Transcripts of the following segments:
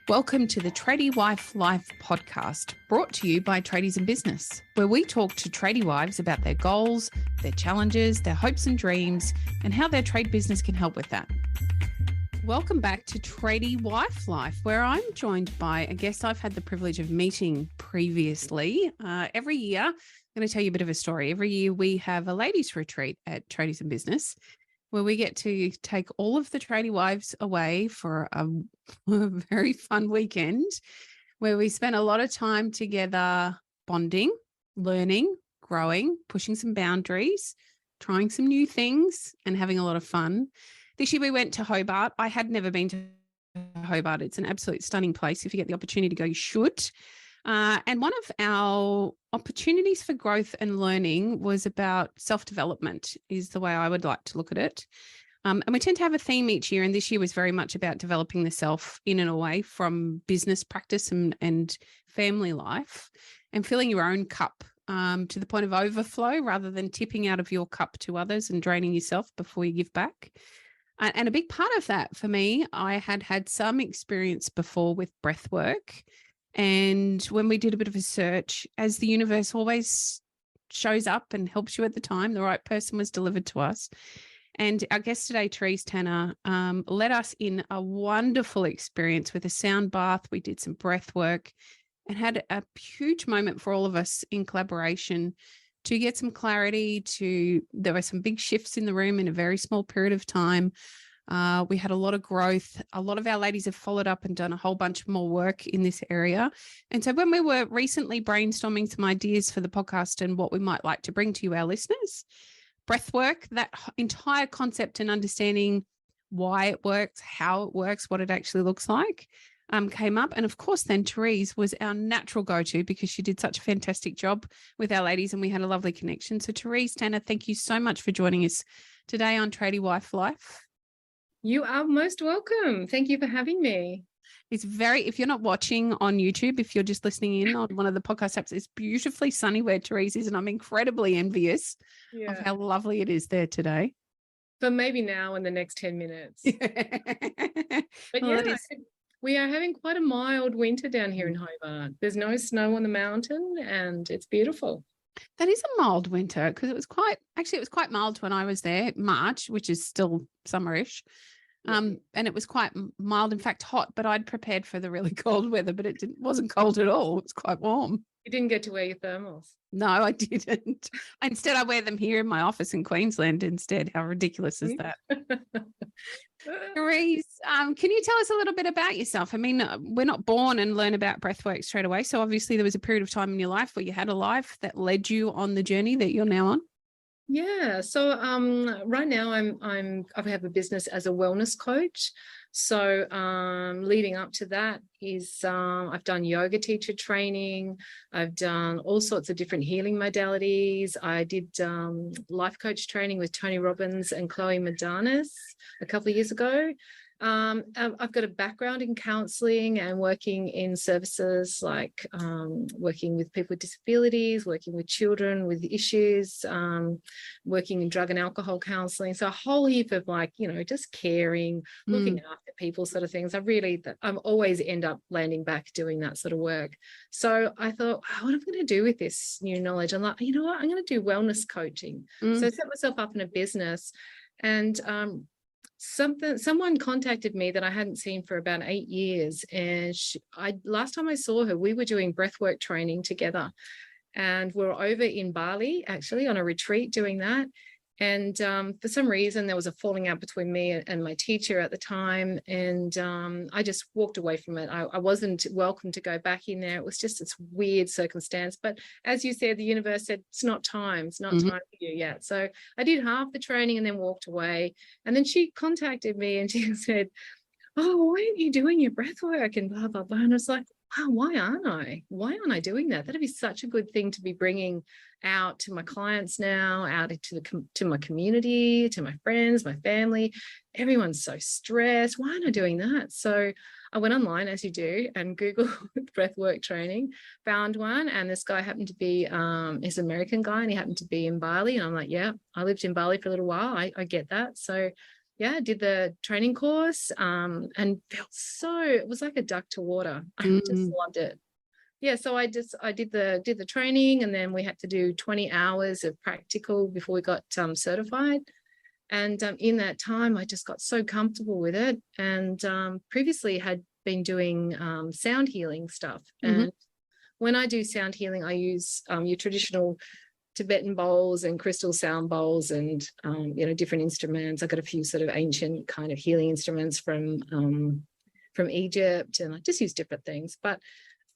Welcome to the Tradie Wife Life podcast, brought to you by Tradies in Business, where we talk to tradie wives about their goals, their challenges, their hopes and dreams, and how their trade business can help with that. Welcome back to Tradie Wife Life, where I'm joined by a guest I've had the privilege of meeting previously. Every year, I'm going to tell you a bit of a story. Every year we have a ladies' retreat at Tradies in Business, where we get to take all of the tradie wives away for a very fun weekend where we spend a lot of time together bonding, learning, growing, pushing some boundaries, trying some new things and having a lot of fun. This year we went to Hobart. I had never been to Hobart. It's an absolute stunning place. If you get the opportunity to go, you should. And one of our opportunities for growth and learning was about self-development, is the way I would like to look at it. And we tend to have a theme each year, and this year was very much about developing the self in and away from business practice and family life, and filling your own cup to the point of overflow rather than tipping out of your cup to others and draining yourself before you give back. And a big part of that for me, I had some experience before with breathwork. And when we did a bit of a search, as the universe always shows up and helps you at the time, the right person was delivered to us. And our guest today, Terese Tanner, led us in a wonderful experience with a sound bath. We did some breath work and had a huge moment for all of us in collaboration to get some clarity. There were some big shifts in the room in a very small period of time. We had a lot of growth. A lot of our ladies have followed up and done a whole bunch more work in this area. And so when we were recently brainstorming some ideas for the podcast and what we might like to bring to you, our listeners, breathwork, that entire concept and understanding why it works, how it works, what it actually looks like, came up. And of course, then Terese was our natural go-to because she did such a fantastic job with our ladies and we had a lovely connection. So Terese Tanner, thank you so much for joining us today on Tradie Wife Life. You are most welcome. Thank you for having me. If you're not watching on YouTube, if you're just listening in on one of the podcast apps, it's beautifully sunny where Terese is, and I'm incredibly envious of how lovely it is there today. But maybe now in the next 10 minutes. But well, we are having quite a mild winter down here in Hobart. There's no snow on the mountain and it's beautiful. That is a mild winter because it was quite mild when I was there, March, which is still summerish. And it was quite mild, in fact, hot, but I'd prepared for the really cold weather, but it wasn't cold at all. It was quite warm. You didn't get to wear your thermals? No, I didn't. Instead, I wear them here in my office in Queensland instead. How ridiculous is that? Terese, can you tell us a little bit about yourself? I mean, we're not born and learn about breathwork straight away. So obviously there was a period of time in your life where you had a life that led you on the journey that you're now on. Yeah. So right now I have a business as a wellness coach. So leading up to that is I've done yoga teacher training. I've done all sorts of different healing modalities. I did life coach training with Tony Robbins and Chloe Madanis a couple of years ago. I've got a background in counselling and working in services like working with people with disabilities, working with children with issues, working in drug and alcohol counselling. So a whole heap of just caring, looking after people sort of things. I'm always end up landing back doing that sort of work. So I thought, what am I going to do with this new knowledge? I'm like, you know what? I'm going to do wellness coaching. So I set myself up in a business and someone contacted me that I hadn't seen for about 8 years, and last time I saw her, we were doing breathwork training together, and we were over in Bali actually on a retreat doing that. And for some reason there was a falling out between me and my teacher at the time, and I just walked away from it. I wasn't welcome to go back in there. It was just this weird circumstance. But as you said, the universe said, it's not time time for you yet. So I did half the training and then walked away. And then she contacted me and she said, oh, why aren't you doing your breath work and blah, blah, blah. And I was like, wow, why aren't I? Why aren't I doing that? That'd be such a good thing to be bringing out to my clients now, out to my community, to my friends, my family. Everyone's so stressed. Why aren't I doing that? So I went online, as you do, and Googled breathwork training, found one, and this guy happened to be, he's an American guy, and he happened to be in Bali. And I'm like, yeah, I lived in Bali for a little while. I get that. So yeah, did the training course, and it was like a duck to water. I just loved it. Yeah, so I did the training, and then we had to do 20 hours of practical before we got certified. And in that time, I just got so comfortable with it. And previously had been doing sound healing stuff. And when I do sound healing, I use your traditional Tibetan bowls and crystal sound bowls and, different instruments. I got a few sort of ancient kind of healing instruments from Egypt, and I just use different things. But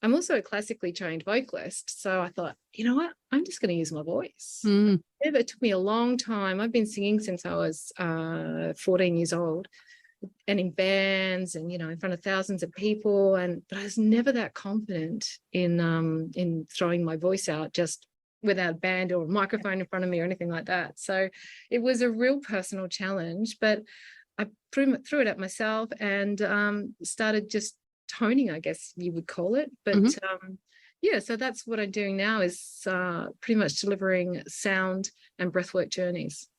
I'm also a classically trained vocalist. So I thought, you know what, I'm just going to use my voice. It took me a long time. I've been singing since I was 14 years old, and in bands and, in front of thousands of people. But I was never that confident in throwing my voice out just without a band or a microphone in front of me or anything like that. So it was a real personal challenge, but I threw it at myself and started just toning, I guess you would call it. But so that's what I'm doing now, is pretty much delivering sound and breathwork journeys.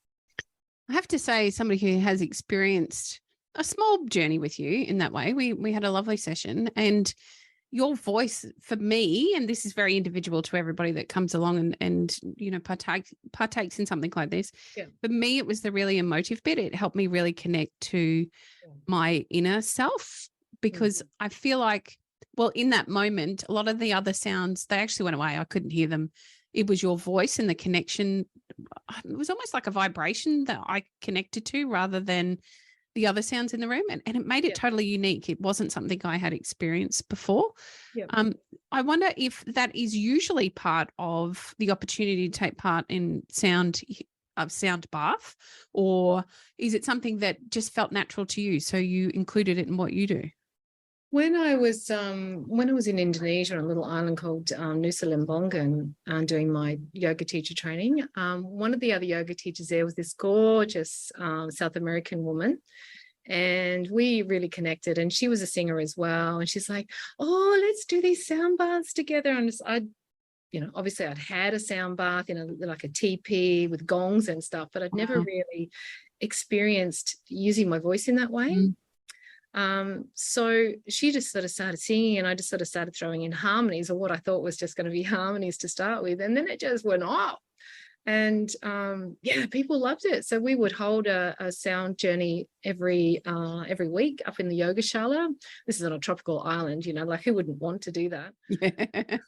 I have to say, somebody who has experienced a small journey with you in that way, we had a lovely session, and your voice for me, and this is very individual to everybody that comes along and partakes in something like this. Yeah. For me, it was the really emotive bit. It helped me really connect to my inner self, because I feel like, well, in that moment, a lot of the other sounds, they actually went away. I couldn't hear them. It was your voice and the connection. It was almost like a vibration that I connected to rather than the other sounds in the room. And it made it totally unique. It wasn't something I had experienced before. I wonder if that is usually part of the opportunity to take part in sound bath, or is it something that just felt natural to you, so you included it in what you do? When I was in Indonesia on a little island called Nusa Lembongan, doing my yoga teacher training, one of the other yoga teachers there was this gorgeous South American woman, and we really connected. And she was a singer as well. And she's like, "Oh, let's do these sound baths together." And obviously I'd had a sound bath, like a teepee with gongs and stuff, but I'd never really experienced using my voice in that way. So she just sort of started singing, and I just sort of started throwing in harmonies, or what I thought was just going to be harmonies to start with. And then it just went off. And people loved it. So we would hold a sound journey every week up in the Yogashala. This is on a tropical island, like who wouldn't want to do that? Yeah.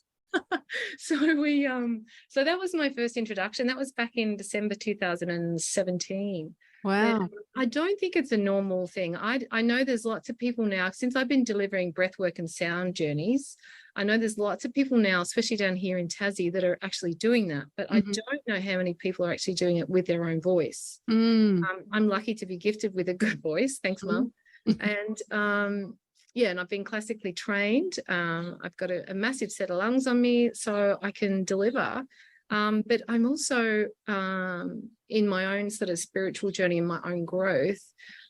So that was my first introduction. That was back in December 2017. Wow. And I don't think it's a normal thing. I know there's lots of people now, since I've been delivering breathwork and sound journeys, I know there's lots of people now, especially down here in Tassie, that are actually doing that. But I don't know how many people are actually doing it with their own voice. I'm lucky to be gifted with a good voice. Thanks, Mum. And and I've been classically trained. I've got a massive set of lungs on me, so I can deliver. But I'm also in my own sort of spiritual journey and my own growth.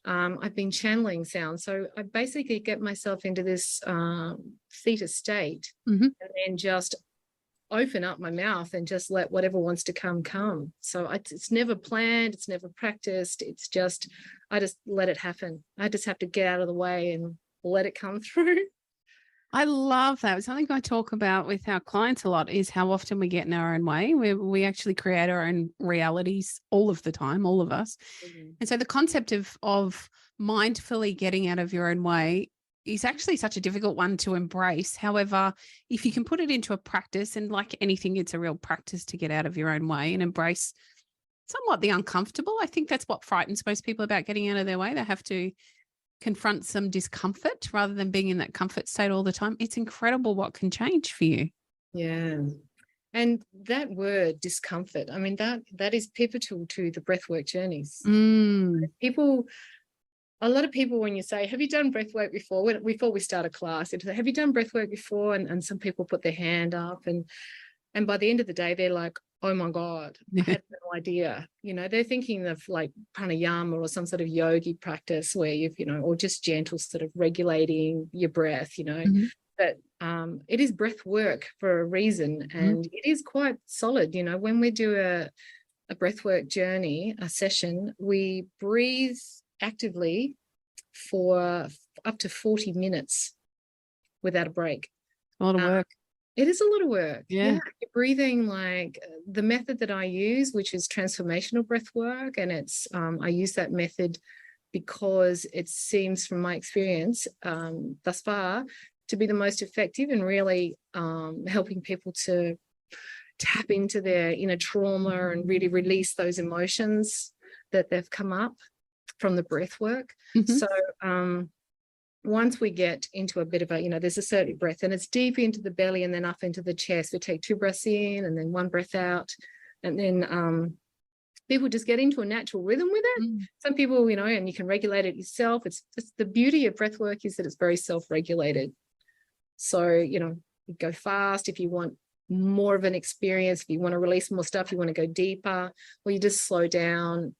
I've been channeling sound. So I basically get myself into this theta state and then just open up my mouth and just let whatever wants to come. So it's never planned. It's never practiced. It's just, I just let it happen. I just have to get out of the way and let it come through. I love that. It's something I talk about with our clients a lot, is how often we get in our own way. We actually create our own realities all of the time, all of us. And so the concept of mindfully getting out of your own way is actually such a difficult one to embrace. However, if you can put it into a practice, and like anything, it's a real practice to get out of your own way and embrace somewhat the uncomfortable. I think that's what frightens most people about getting out of their way. They have to confront some discomfort rather than being in that comfort state all the time. It's incredible what can change for you. Yeah. And that word discomfort, I mean, that is pivotal to the breathwork journeys. A lot of people, when you say, have you done breathwork before? Before we start a class, it's, have you done breathwork before? And some people put their hand up, and by the end of the day, they're like, oh my God, I had no idea. They're thinking of like pranayama or some sort of yogi practice where you've, or just gentle sort of regulating your breath, But it is breath work for a reason, and it is quite solid. When we do a breathwork journey, a session, we breathe actively for up to 40 minutes without a break. A lot of work. It is a lot of work. Yeah. You're breathing like the method that I use, which is transformational breath work. And it's I use that method because it seems from my experience thus far to be the most effective in really helping people to tap into their inner trauma and really release those emotions that they've come up from the breath work. So once we get into a bit of a, there's a certain breath and it's deep into the belly and then up into the chest. We take 2 breaths in and then 1 breath out. And then people just get into a natural rhythm with it. Some people, and you can regulate it yourself. It's the beauty of breath work is that it's very self-regulated. So, you go fast if you want more of an experience. If you want to release more stuff, you want to go deeper, or you just slow down.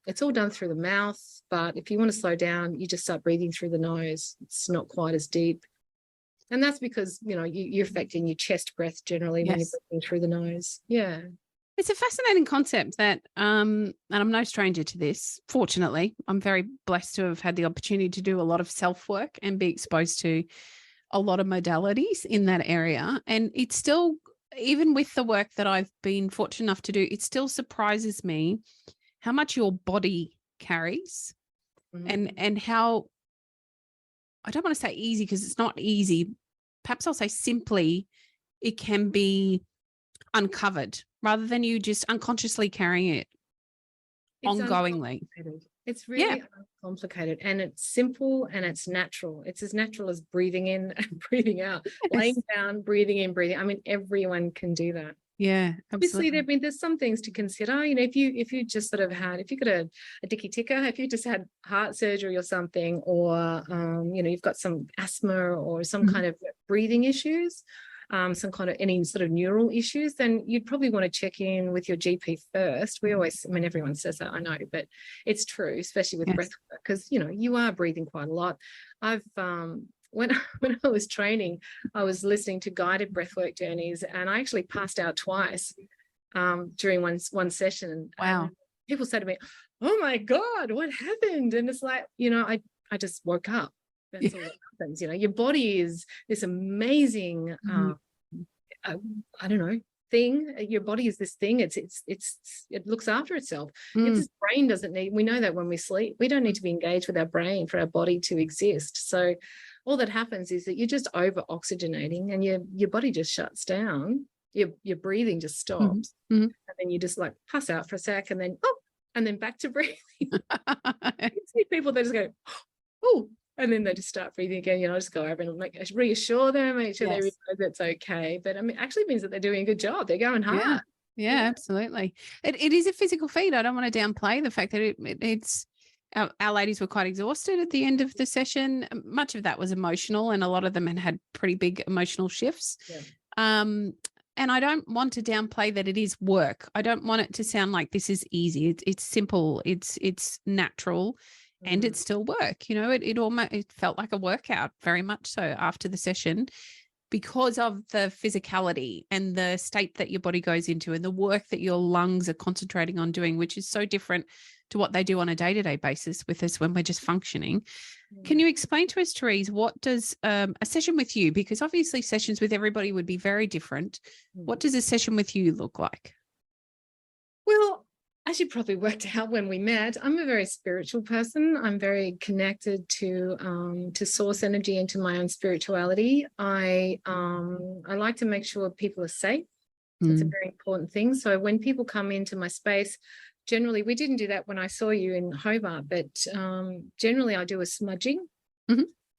It's all done through the mouth, but if you want to slow down, you just start breathing through the nose. It's not quite as deep. And that's because, you're affecting your chest breath generally when you're breathing through the nose. Yeah. It's a fascinating concept that, and I'm no stranger to this. Fortunately, I'm very blessed to have had the opportunity to do a lot of self-work and be exposed to a lot of modalities in that area. And it's still, even with the work that I've been fortunate enough to do, it still surprises me how much your body carries and how, I don't want to say easy because it's not easy. Perhaps I'll say simply, it can be uncovered rather than you just unconsciously carrying it ongoingly. It's really uncomplicated, and it's simple and it's natural. It's as natural as breathing in and breathing out, laying down, breathing in, breathing. I mean, everyone can do that. Yeah, absolutely. Obviously, there's some things to consider. if you just sort of had, if you got a dicky ticker, if you just had heart surgery or something, or you've got some asthma or some kind of breathing issues, some kind of any sort of neural issues, then you'd probably want to check in with your GP first. Everyone says that, I know, but it's true, especially with breath work, because you are breathing quite a lot. I've when I was training, I was listening to guided breathwork journeys, and I actually passed out twice during one session. Wow. And people said to me, "Oh my God, what happened?" And it's like, I just woke up. That's all that happens. Your body is this amazing, I don't know, thing. Your body is this thing. It looks after itself. Its brain doesn't need. We know that when we sleep, we don't need to be engaged with our brain for our body to exist. So all that happens is that you're just over oxygenating, and your body just shuts down. Your breathing just stops, and then you just like pass out for a sec, and then back to breathing. You see people that just go, oh. And then they just start breathing again. Just go over and reassure them, make sure they realize it's okay. But it actually means that they're doing a good job. They're going hard. Yeah, absolutely. It is a physical feat. I don't want to downplay the fact that it's our ladies were quite exhausted at the end of the session. Much of that was emotional, and a lot of them had pretty big emotional shifts. Yeah. And I don't want to downplay that it is work. I don't want it to sound like this is easy. It's simple. It's natural. And it's still work. It felt like a workout, very much so, after the session, because of the physicality and the state that your body goes into and the work that your lungs are concentrating on doing, which is so different to what they do on a day-to-day basis with us when we're just functioning. Can you explain to us, Terese, what does a session with you, because obviously sessions with everybody would be very different. What does a session with you look like? Well, as you probably worked out when we met, I'm a very spiritual person. I'm very connected to source energy and to my own spirituality. I like to make sure people are safe. It's a very important thing. So when people come into my space, generally, we didn't do that when I saw you in Hobart, but generally I do a smudging.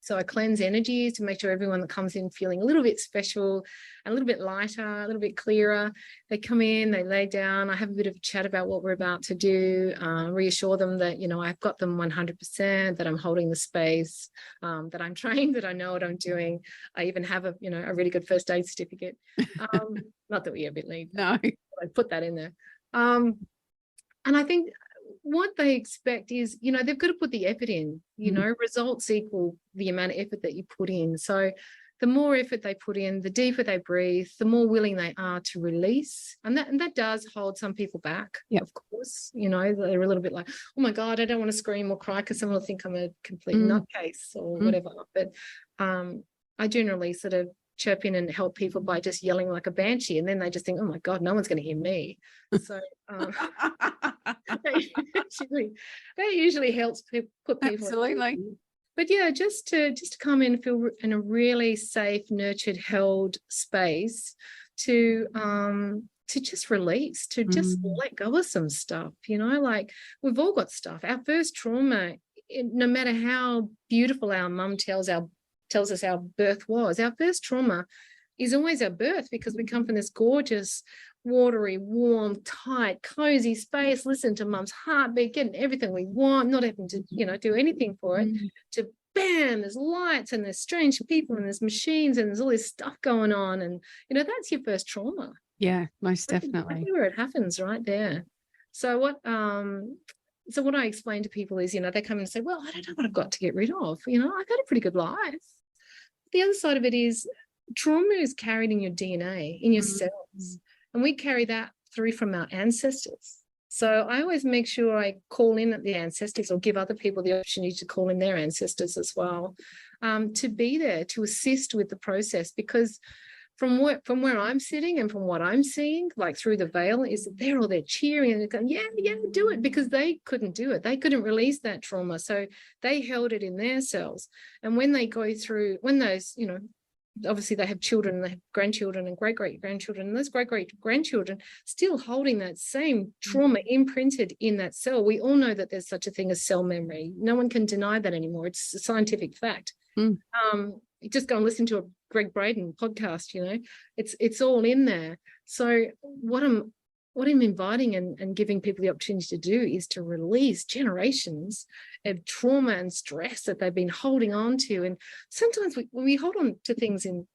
So I cleanse energies to make sure everyone that comes in feeling a little bit special, a little bit lighter, a little bit clearer. They come in, they lay down. I have a bit of a chat about what we're about to do, reassure them that, I've got them 100%, that I'm holding the space, that I'm trained, that I know what I'm doing. I even have a really good first aid certificate. Not that we ever need. No. I put that in there. And I think what they expect is, they've got to put the effort in, results equal the amount of effort that you put in. So the more effort they put in, the deeper they breathe, the more willing they are to release. And that does hold some people back, of course. You know, they're a little bit like, oh my God, I don't want to scream or cry because someone will think I'm a complete nutcase or whatever. But I generally sort of chirp in and help people by just yelling like a banshee. And then they just think, oh my God, no one's going to hear me. So that usually helps put people. Absolutely. But yeah, just to come in and feel in a really safe, nurtured, held space to just release, to just let go of some stuff, you know, like we've all got stuff. Our first trauma, no matter how beautiful our mum tells us our birth was, our first trauma is always our birth, because we come from this gorgeous, watery, warm, tight, cozy space, listen to mum's heartbeat, getting everything we want, not having to, you know, do anything for it, to bam, there's lights and there's strange people and there's machines and there's all this stuff going on. And, you know, that's your first trauma. Yeah, most definitely. That's where it happens, right there. So what I explain to people is, you know, they come and say, well, I don't know what I've got to get rid of. You know, I've had a pretty good life. The other side of it is trauma is carried in your DNA, in your cells. And we carry that through from our ancestors. So I always make sure I call in at the ancestors, or give other people the opportunity to call in their ancestors as well, to be there, to assist with the process. Because from where I'm sitting and from what I'm seeing, like through the veil, is that they're all there cheering and they're going, yeah, do it, because they couldn't do it. They couldn't release that trauma. So they held it in their cells. And when they go through, when those, you know, obviously they have children and they have grandchildren and great-great-grandchildren, and those great-great-grandchildren still holding that same trauma imprinted in that cell. We all know that there's such a thing as cell memory. No one can deny that anymore. It's a scientific fact. Just go and listen to a Greg Braden podcast, you know, it's all in there. So what I'm inviting and giving people the opportunity to do is to release generations of trauma and stress that they've been holding on to. And sometimes we hold on to things in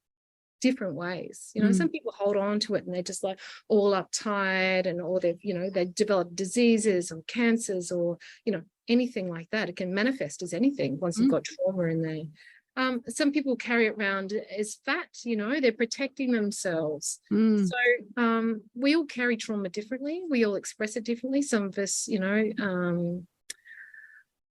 different ways. You know, some people hold on to it and they're just like all uptight, and or they've, you know, they develop diseases or cancers or, you know, anything like that. It can manifest as anything once you've got trauma in there. Some people carry it around as fat, you know, they're protecting themselves. So we all carry trauma differently. We all express it differently. Some of us, you know,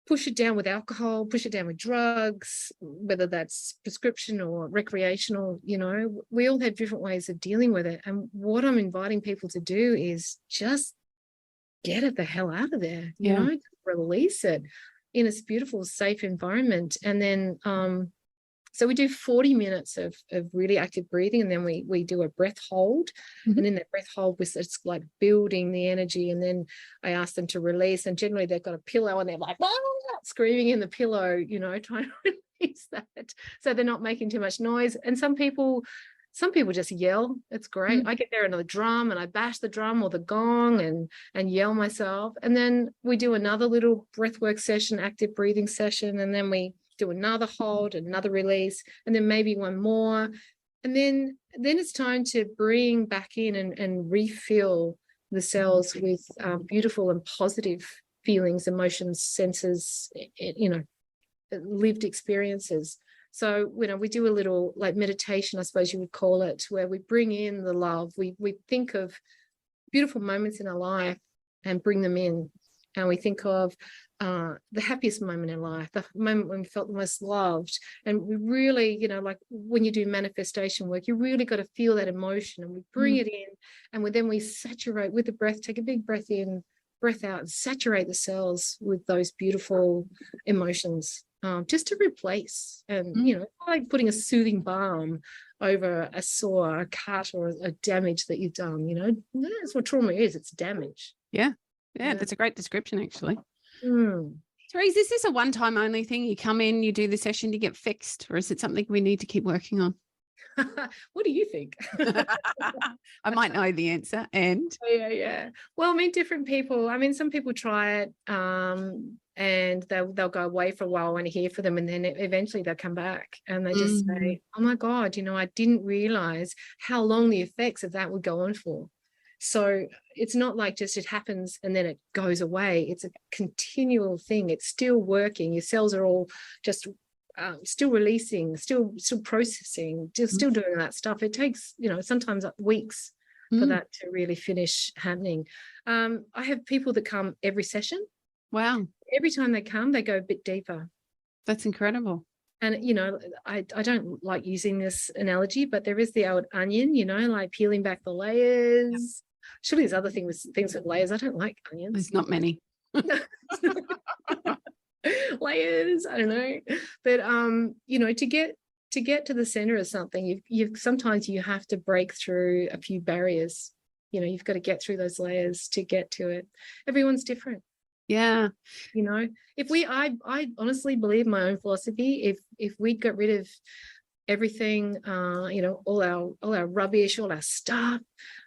push it down with alcohol, push it down with drugs, whether that's prescription or recreational, you know, we all have different ways of dealing with it. And what I'm inviting people to do is just get it the hell out of there, you know, release it in a beautiful, safe environment. And then, so we do 40 minutes of really active breathing, and then we do a breath hold. And in that breath hold, it's like building the energy. And then I ask them to release, and generally they've got a pillow and they're like, screaming in the pillow, you know, trying to release that. So they're not making too much noise. And some people just yell. It's great. I get there another drum and I bash the drum or the gong and yell myself. And then we do another little breathwork session, active breathing session. And then we do another hold, another release, and then maybe one more. And then it's time to bring back in and refill the cells with beautiful and positive feelings, emotions, senses, you know, lived experiences. So, you know, we do a little like meditation, I suppose you would call it, where we bring in the love. We think of beautiful moments in our life and bring them in. And we think of the happiest moment in life, the moment when we felt the most loved. And we really, you know, like when you do manifestation work, you really got to feel that emotion, and we bring it in, and then we saturate with the breath, take a big breath in, breath out, and saturate the cells with those beautiful emotions. Just to replace, and you know, like putting a soothing balm over a sore, a cut, or a damage that you've done. You know, that's what trauma is. It's damage. Yeah, that's a great description, actually. Terese, is this a one-time only thing? You come in, you do the session, you get fixed, or is it something we need to keep working on? What do you think? I might know the answer. And yeah. Well, I mean, different people. I mean, some people try it and they'll go away for a while. I want to hear for them, and then eventually they'll come back and they just say, "Oh my God, you know, I didn't realize how long the effects of that would go on for." So it's not like just it happens and then it goes away. It's a continual thing. It's still working. Your cells are all just still releasing, still processing, still doing that stuff. It takes, sometimes weeks for that to really finish happening. I have people that come every session. Wow. Every time they come, they go a bit deeper. That's incredible. And, I don't like using this analogy, but there is the old onion, like peeling back the layers. Yep. Surely there's other things with layers. I don't like onions. There's not many. Layers, I don't know. But, to get to the center of something, sometimes you have to break through a few barriers. You've got to get through those layers to get to it. Everyone's different. Yeah. I honestly believe my own philosophy, if we got rid of everything, all our rubbish, all our stuff,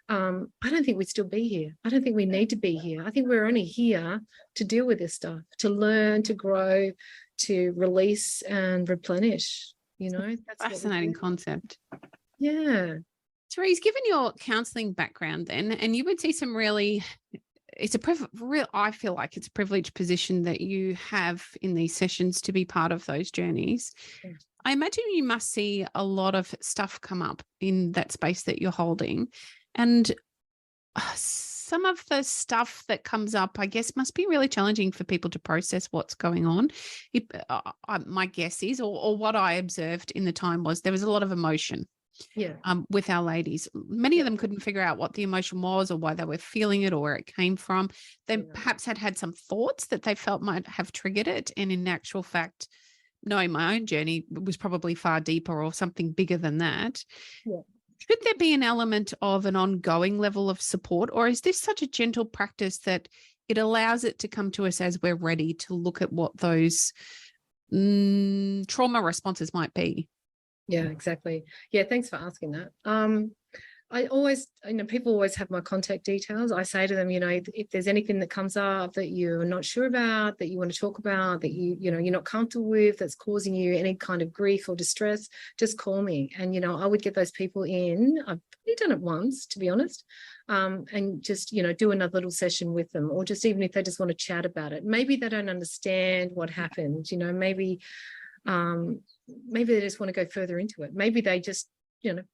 I don't think we'd still be here. I don't think we need to be here. I think we're only here to deal with this stuff, to learn, to grow, to release and replenish. That's fascinating concept. Yeah. Terese, given your counselling background then, and you would see some really, I feel like it's a privileged position that you have in these sessions to be part of those journeys. Yeah. I imagine you must see a lot of stuff come up in that space that you're holding. And some of the stuff that comes up, I guess, must be really challenging for people to process what's going on. My guess is, or what I observed in the time was there was a lot of emotion. Yeah. With our ladies. Many of them couldn't figure out what the emotion was or why they were feeling it or where it came from. They perhaps had some thoughts that they felt might have triggered it. And in actual fact, knowing my own journey was probably far deeper or something bigger than that. Yeah. Should there be an element of an ongoing level of support, or is this such a gentle practice that it allows it to come to us as we're ready to look at what those trauma responses might be? Yeah, exactly. Yeah, thanks for asking that. I always, people always have my contact details. I say to them, if there's anything that comes up that you're not sure about, that you want to talk about, that you're not comfortable with, that's causing you any kind of grief or distress, just call me. And, I would get those people in. I've only done it once, to be honest, and just, do another little session with them, or just even if they just want to chat about it. Maybe they don't understand what happened, maybe they just want to go further into it. Maybe they just,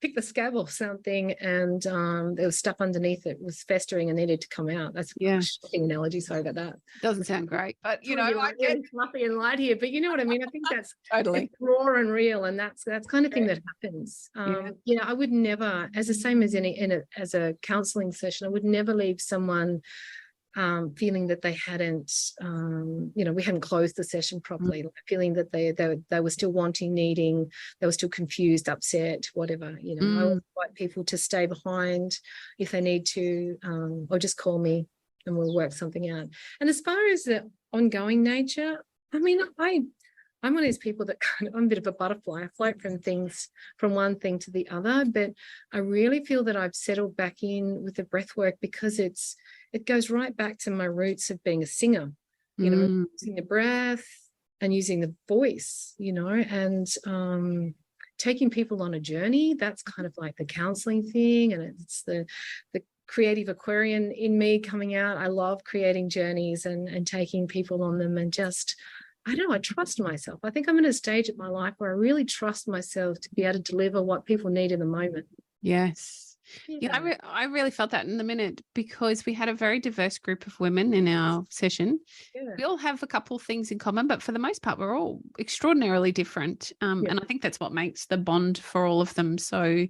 pick the scab off something and there was stuff underneath it was festering and needed to come out. That's a shocking analogy. Sorry about that. Doesn't sound great, but I get fluffy and light here, but you know what I mean? I think that's totally raw and real, and that's kind of thing that happens. I would never, as the same as as a counselling session, I would never leave someone feeling that they hadn't, we hadn't closed the session properly, feeling that they were still wanting, needing, they were still confused, upset, whatever. I always invite people to stay behind if they need to, or just call me and we'll work something out. And as far as the ongoing nature, I'm one of these people that I'm a bit of a butterfly. I float from one thing to the other, but I really feel that I've settled back in with the breath work because it goes right back to my roots of being a singer, using the breath and using the voice, and taking people on a journey. That's kind of like the counseling thing, and it's the creative Aquarian in me coming out. I love creating journeys and taking people on them, and just, I trust myself. I think I'm in a stage of my life where I really trust myself to be able to deliver what people need in the moment. Yes. Yeah, I really felt that in the minute because we had a very diverse group of women in our session. Yeah. We all have a couple of things in common, but for the most part, we're all extraordinarily different. And I think that's what makes the bond for all of them so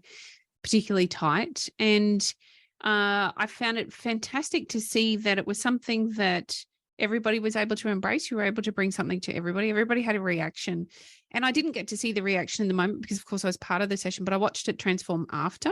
particularly tight. And I found it fantastic to see that it was something that everybody was able to embrace. You were able to bring something to everybody. Everybody had a reaction. And I didn't get to see the reaction in the moment because, of course, I was part of the session, but I watched it transform after.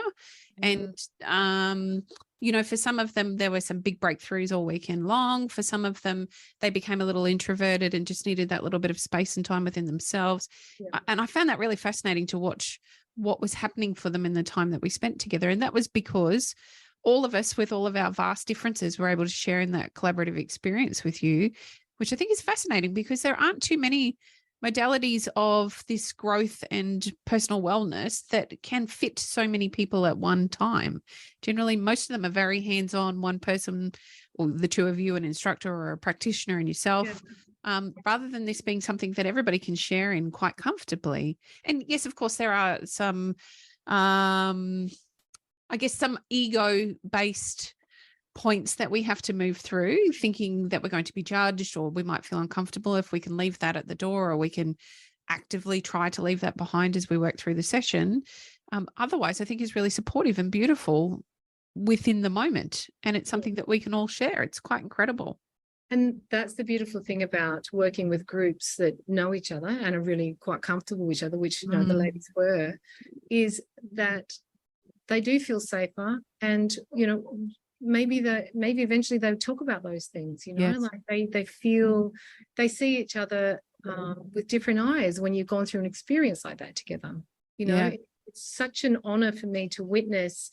And, for some of them, there were some big breakthroughs all weekend long. For some of them, they became a little introverted and just needed that little bit of space and time within themselves. Yeah. And I found that really fascinating to watch what was happening for them in the time that we spent together. And that was because all of us, with all of our vast differences, were able to share in that collaborative experience with you, which I think is fascinating because there aren't too many modalities of this growth and personal wellness that can fit so many people at one time. Generally, most of them are very hands-on, one person or the two of you, an instructor or a practitioner and yourself. rather than this being something that everybody can share in quite comfortably. And yes, of course, there are some, I guess, some ego-based points that we have to move through, thinking that we're going to be judged, or we might feel uncomfortable. If we can leave that at the door, or we can actively try to leave that behind as we work through the session. Otherwise, I think is really supportive and beautiful within the moment. And it's something that we can all share. It's quite incredible. And that's the beautiful thing about working with groups that know each other and are really quite comfortable with each other, which, the ladies were, is that they do feel safer. And, maybe eventually they'll talk about those things, Yes. like they feel, they see each other with different eyes when you've gone through an experience like that together. It's such an honor for me to witness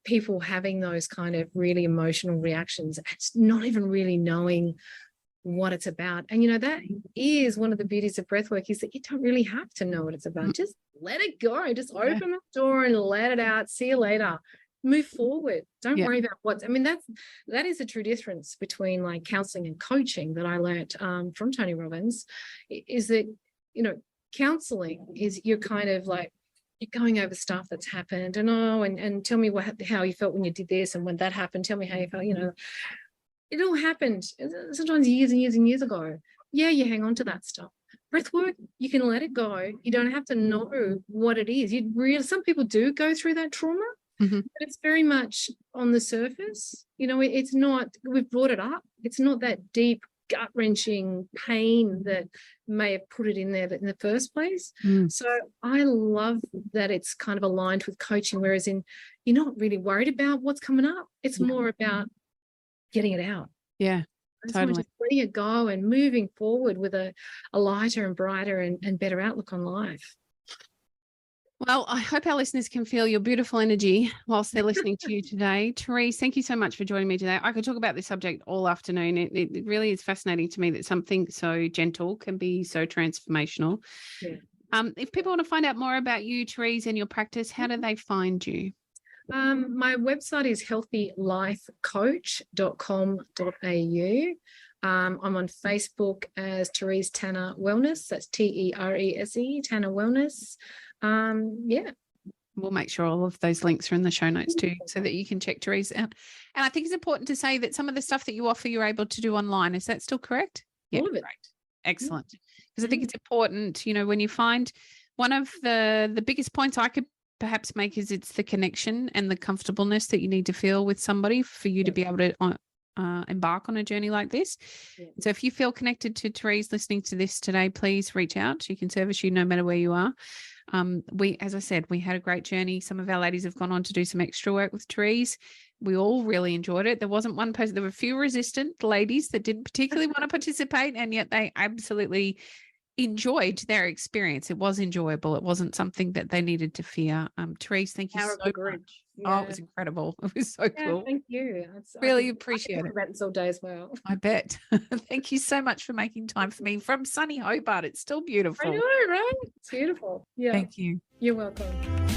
people having those kind of really emotional reactions. It's not even really knowing what it's about. And, that is one of the beauties of breathwork, is that you don't really have to know what it's about. Just let it go. Just open the door and let it out. See you later. Move forward. Don't worry about that is a true difference between like counseling and coaching that I learned from Tony Robbins, is that, counseling is you're kind of like, you're going over stuff that's happened and tell me how you felt when you did this, and when that happened, tell me how you felt, it all happened sometimes years and years and years ago. Yeah, you hang on to that stuff. Breathwork, you can let it go. You don't have to know what it is. Some people do go through that trauma, but it's very much on the surface. It's not, we've brought it up. It's not that deep, gut-wrenching pain that may have put it in there in the first place. So I love that it's kind of aligned with coaching, whereas you're not really worried about what's coming up. It's more about getting it out. Yeah, totally. Just letting it go and moving forward with a lighter and brighter and better outlook on life. Well, I hope our listeners can feel your beautiful energy whilst they're listening to you today. Terese, thank you so much for joining me today. I could talk about this subject all afternoon. It really is fascinating to me that something so gentle can be so transformational. Yeah. If people want to find out more about you, Terese, and your practice, how do they find you? My website is healthylifecoach.com.au. I'm on Facebook as Terese Tanner Wellness. That's Terese, Tanner Wellness. We'll make sure all of those links are in the show notes too, so that you can check Terese out. And I think it's important to say that some of the stuff that you offer, you're able to do online. Is that still correct? All of it. Great. Excellent. Because I think it's important, when you find one of the biggest points I could perhaps make is it's the connection and the comfortableness that you need to feel with somebody for you to be able to embark on a journey like this. So if you feel connected to Terese listening to this today, please reach out. She can service you no matter where you are. As I said, we had a great journey. Some of our ladies have gone on to do some extra work with Terese. We all really enjoyed it. There wasn't one person, there were a few resistant ladies that didn't particularly want to participate, and yet they absolutely enjoyed their experience. It was enjoyable. It wasn't something that they needed to fear. Terese, thank you so much. Yeah. Oh, it was incredible. It was so cool. Thank you. Really appreciate it. I about this all day as well. I bet. Thank you so much for making time for me from sunny Hobart. It's still beautiful. I know, right? It's beautiful. Yeah. Thank you. You're welcome.